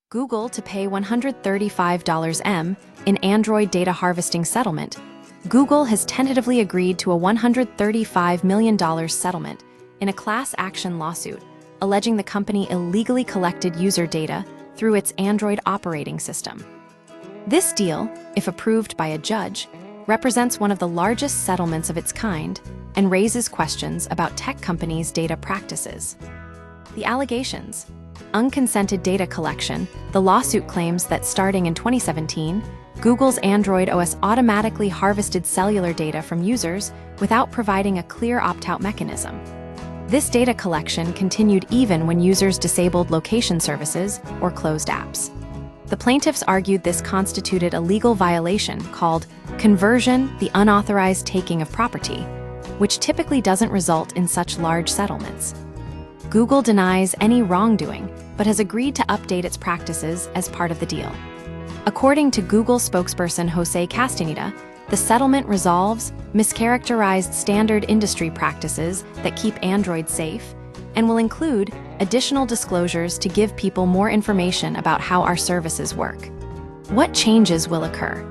Google to pay $135 in Android data harvesting settlement. Google has tentatively agreed to a $135 million settlement in a class action lawsuit, alleging the company illegally collected user data through its Android operating system. This deal, if approved by a judge, represents one of the largest settlements of its kind and raises questions about tech companies' data practices. The allegations: unconsented data collection. The lawsuit claims that starting in 2017, Google's Android OS automatically harvested cellular data from users without providing a clear opt-out mechanism. This data collection continued even when users disabled location services or closed apps. The plaintiffs argued this constituted a legal violation called conversion, the unauthorized taking of property, which typically doesn't result in such large settlements. Google denies any wrongdoing, but has agreed to update its practices as part of the deal. According to Google spokesperson Jose Castaneda, the settlement resolves mischaracterized standard industry practices that keep Android safe and will include additional disclosures to give people more information about how our services work. What changes will occur?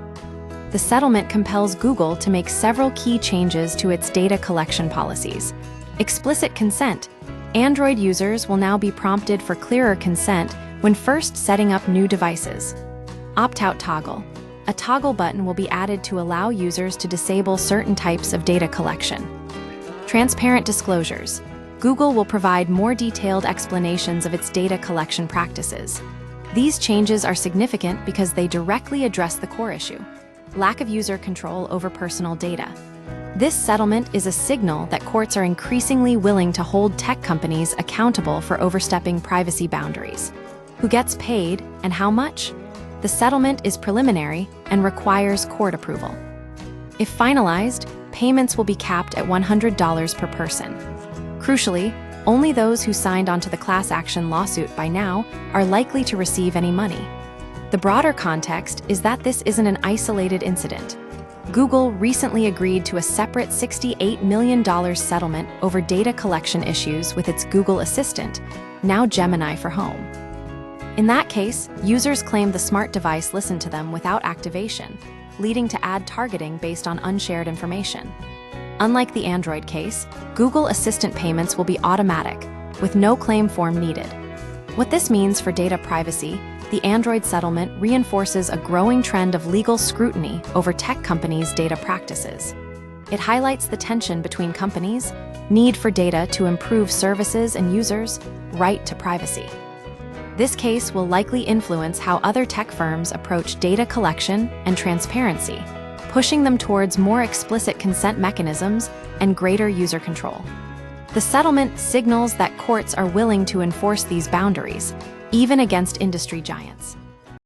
The settlement compels Google to make several key changes to its data collection policies. Explicit consent. Android users will now be prompted for clearer consent when first setting up new devices. Opt-out toggle. A toggle button will be added to allow users to disable certain types of data collection. Transparent disclosures. Google will provide more detailed explanations of its data collection practices. These changes are significant because they directly address the core issue: lack of user control over personal data. This settlement is a signal that courts are increasingly willing to hold tech companies accountable for overstepping privacy boundaries. Who gets paid and how much? The settlement is preliminary and requires court approval. If finalized, payments will be capped at $100 per person. Crucially, only those who signed onto the class action lawsuit by now are likely to receive any money. The broader context is that this isn't an isolated incident. Google recently agreed to a separate $68 million settlement over data collection issues with its Google Assistant, now Gemini for Home. In that case, users claimed the smart device listened to them without activation, leading to ad targeting based on unshared information. Unlike the Android case, Google Assistant payments will be automatic, with no claim form needed. What this means for data privacy: the Android settlement reinforces a growing trend of legal scrutiny over tech companies' data practices. It highlights the tension between companies' need for data to improve services and users' right to privacy. This case will likely influence how other tech firms approach data collection and transparency, pushing them towards more explicit consent mechanisms and greater user control. The settlement signals that courts are willing to enforce these boundaries, even against industry giants.